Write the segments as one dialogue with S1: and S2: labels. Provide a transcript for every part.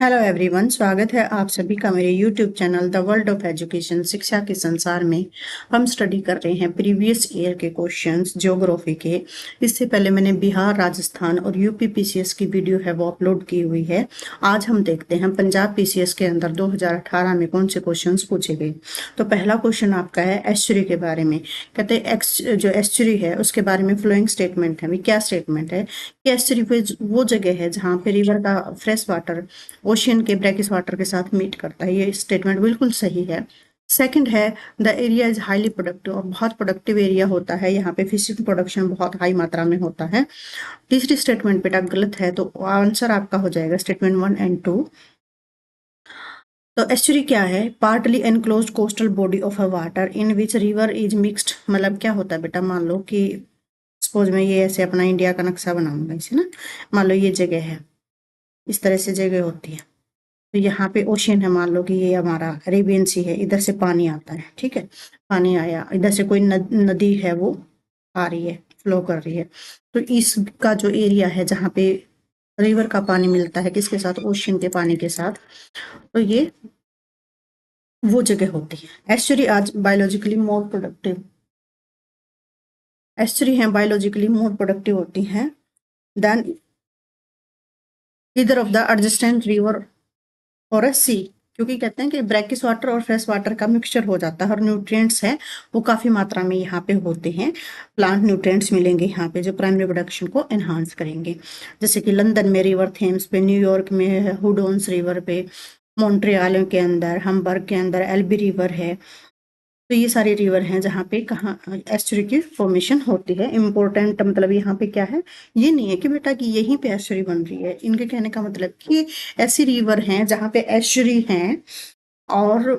S1: Hello everyone, स्वागत है आप सभी का मेरे YouTube channel the world of education शिक्षा के संसार में। हम स्टडी कर रहे हैं प्रीवियस ईयर के क्वेश्चंस ज्योग्राफी के। इससे पहले मैंने बिहार, राजस्थान और यूपी पीसीएस की वीडियो है वो अपलोड की हुई है। आज हम देखते हैं पंजाब पीसीएस के अंदर 2018 में कौन से क्वेश्चन पूछे गए। तो पहला क्वेश्चन आपका है एस्चुरी के बारे में। कहते हैं जो एस्चुरी है उसके बारे में फ्लोइंग स्टेटमेंट है। क्या स्टेटमेंट है कि एस्चुरी वो जगह है जहाँ पे रिवर का फ्रेश वाटर ओशियन के ब्रैकिश वाटर के साथ मीट करता है। ये स्टेटमेंट बिल्कुल सही है। सेकंड है the area is highly productive, और बहुत प्रोडक्टिव एरिया होता है। यहाँ पे फिशिंग प्रोडक्शन बहुत हाई मात्रा में होता है। तीसरी स्टेटमेंट बेटा गलत है, तो आंसर आपका हो जाएगा स्टेटमेंट 1 और 2। तो एस्चुरी क्या है? Partly enclosed coastal body of a water in which river is mixed. मतलब क्या होता है बेटा, मान लो कि सपोज मैं ये ऐसे अपना इंडिया का नक्शा बनाऊंगा इसे ना, मान लो ये जगह है, इस तरह से जगह होती है। तो यहाँ पे ओशियन है, मान लो कि ये हमारा अरेबियन सी है, इधर से पानी आता है, ठीक है। पानी आया, इधर से कोई नदी है वो आ रही है, फ्लो कर रही है। तो इसका जो एरिया है जहाँ पे रिवर का पानी मिलता है किसके साथ? ओशियन के पानी के साथ। तो ये वो जगह होती है। एस्चुरी आज बायोलॉजिकली मोर प्रोडक्टिव, एस्चुरी है बायोलॉजिकली मोर प्रोडक्टिव होती हैं than either of the adjacent river और सी। क्योंकि कहते हैं कि ब्रैकिश वाटर और फ्रेश वाटर का मिक्सचर हो जाता है और न्यूट्रिएंट्स हैं वो काफ़ी मात्रा में यहाँ पे होते हैं। प्लांट न्यूट्रिएंट्स मिलेंगे यहाँ पे जो प्राइमरी प्रोडक्शन को एनहांस करेंगे। जैसे कि लंदन में रिवर थेम्स पे, न्यूयॉर्क में हुडोन्स रिवर पे, मॉन्ट्रियल के अंदर, हम्बर्ग के अंदर एल्बी रिवर है। तो ये सारे रिवर हैं जहाँ पे कहाँ एस्चुरी की फॉर्मेशन होती है। इम्पोर्टेंट मतलब यहाँ पे क्या है, ये नहीं है कि बेटा कि यहीं पे एस्चुरी बन रही है। इनके कहने का मतलब कि ऐसी रिवर हैं जहाँ पे एस्चुरी हैं और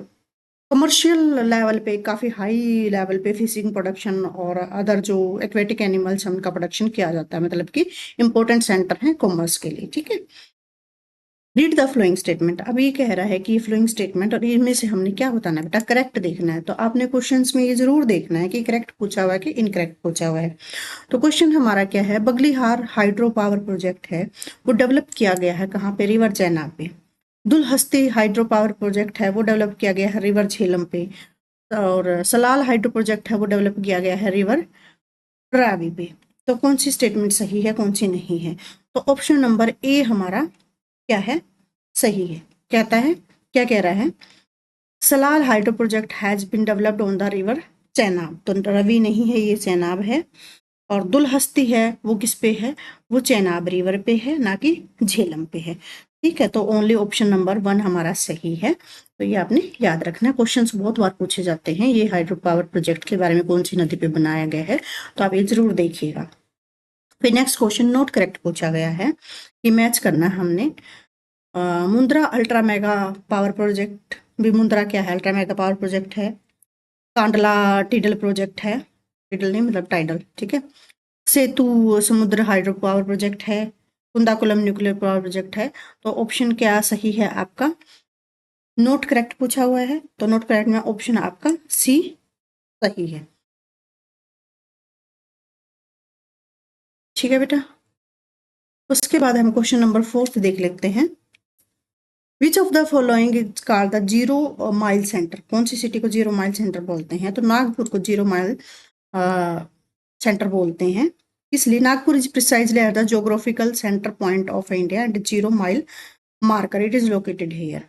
S1: कमर्शियल लेवल पे, काफ़ी हाई लेवल पे फिशिंग प्रोडक्शन और अदर जो एक्वेटिक एनिमल्स हैं उनका प्रोडक्शन किया जाता है। मतलब कि इम्पोर्टेंट सेंटर है कॉमर्स के लिए, ठीक है। Read the following statement. अब ये कह रहा है कि फ्लोइंग स्टेटमेंट और इनमें से हमने क्या बताना है बेटा, करेक्ट देखना है। तो आपने क्वेश्चंस में ये जरूर देखना है कि करेक्ट पूछा हुआ है कि इनकरेक्ट पूछा हुआ है। तो क्वेश्चन हमारा क्या है, बगलीहार हाइड्रो पावर प्रोजेक्ट है वो डेवलप किया गया है कहाँ पे? रिवर चेनाब पे। दुलहस्ती हाइड्रो पावर प्रोजेक्ट है वो डेवलप किया गया है रिवर झेलम पे। और सलाल हाइड्रो प्रोजेक्ट है वो डेवलप किया गया है रिवर रावी पे। तो कौन सी स्टेटमेंट सही है, कौन सी नहीं है? तो ऑप्शन नंबर ए हमारा क्या है, सही है। कहता है, क्या कह रहा है, Salal hydro project has been developed on the river Chenab. तो रवि नहीं है, ये चेनाब है। और दुलहस्ती है वो किस पे है? वो चेनाब रिवर पे है, ना कि झेलम पे है। ठीक है, तो ओनली ऑप्शन नंबर 1 हमारा सही है। तो ये आपने याद रखना है, क्वेश्चंस बहुत बार पूछे जाते हैं ये हाइड्रो पावर प्रोजेक्ट के बारे में, कौन सी नदी पे बनाया गया है। तो आप ये जरूर देखिएगा। फिर नेक्स्ट क्वेश्चन नोट करेक्ट पूछा गया है कि मैच करना है हमने। Mundra ultra mega power project भी, मुंद्रा क्या है? अल्ट्रा मेगा पावर प्रोजेक्ट है। कांडला टिडल प्रोजेक्ट है, टिडल नहीं मतलब टाइडल, ठीक है। सेतु समुद्र हाइड्रो पावर प्रोजेक्ट है। कुंदाकुलम न्यूक्लियर पावर प्रोजेक्ट है। तो ऑप्शन क्या सही है आपका? नोट करेक्ट पूछा हुआ है, तो नोट करेक्ट में ऑप्शन आपका सी सही है। ठीक है बेटा, उसके बाद हम क्वेश्चन नंबर 4 देख लेते हैं। Which of the following is called the zero mile centre? कौन सी सिटी को जीरो माइल सेंटर बोलते हैं? तो नागपुर को जीरो माइल सेंटर बोलते हैं। इसलिए Nagpur is precisely at the geographical centre point of India and zero mile marker. It is located here.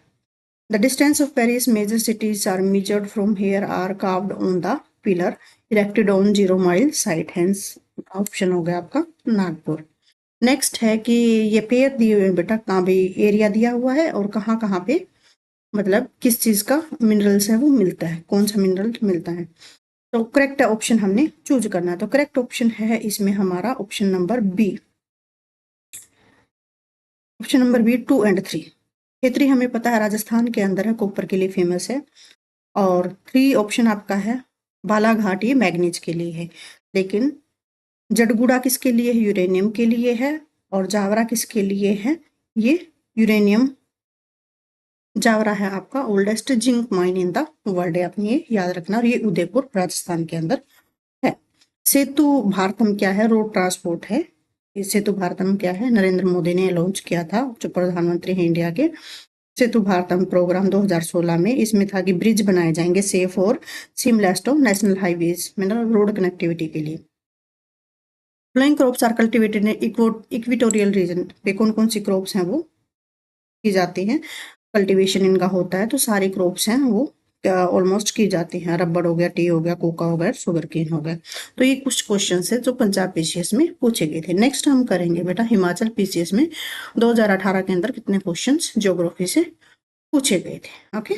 S1: The distance of various major cities are measured from here are carved on the pillar erected on 0 mile site. Hence option हो गया आपका Nagpur. Next है कि ये pair दिए हुए बेटा, कहाँ भी एरिया दिया हुआ है और कहाँ कहाँ पे मतलब किस चीज का मिनरल्स है वो मिलता है, कौन सा मिनरल मिलता है। तो करेक्ट ऑप्शन हमने चूज करना है। तो करेक्ट ऑप्शन है इसमें हमारा option number B, option number B 2 और 3। खेतरी हमें पता है राजस्थान के अंदर है, कॉपर के लिए फेमस है। और 3 ऑप्शन आपका है बालाघाट, ये मैग्नीज के लिए है। लेकिन जडगुड़ा किसके लिए है? यूरेनियम के लिए है। और जावरा किसके लिए है? ये यूरेनियम जावरा है आपका oldest zinc mine in the world है, आपने ये याद रखना। और ये उदयपुर राजस्थान के अंदर है। सेतु भारतम क्या है? रोड ट्रांसपोर्ट है। सेतु भारतम क्या है, नरेंद्र मोदी ने लॉन्च किया था, जो प्रधानमंत्री हैं इंडिया के। सेतु भारतम प्रोग्राम 2016 में इसमें था कि ब्रिज बनाए जाएंगे सेफ और सीमलेस टू नेशनल हाईवेज, मतलब रोड कनेक्टिविटी के लिए। Flowing crops are cultivated in equatorial region पे कौन कौन सी क्रॉप्स हैं वो की जाती हैं, कल्टीवेशन इनका होता है, तो सारी क्रॉप्स हैं वो ऑलमोस्ट की जाती हैं। रबड़ हो गया, टी हो गया, कोका हो गया, शुगर केन हो गया। तो ये कुछ क्वेश्चन है जो पंजाब पीसीएस में पूछे गए थे। नेक्स्ट हम करेंगे बेटा हिमाचल पीसीएस में 2018 के अंदर कितने क्वेश्चन ज्योग्राफी से पूछे गए थे। ओके।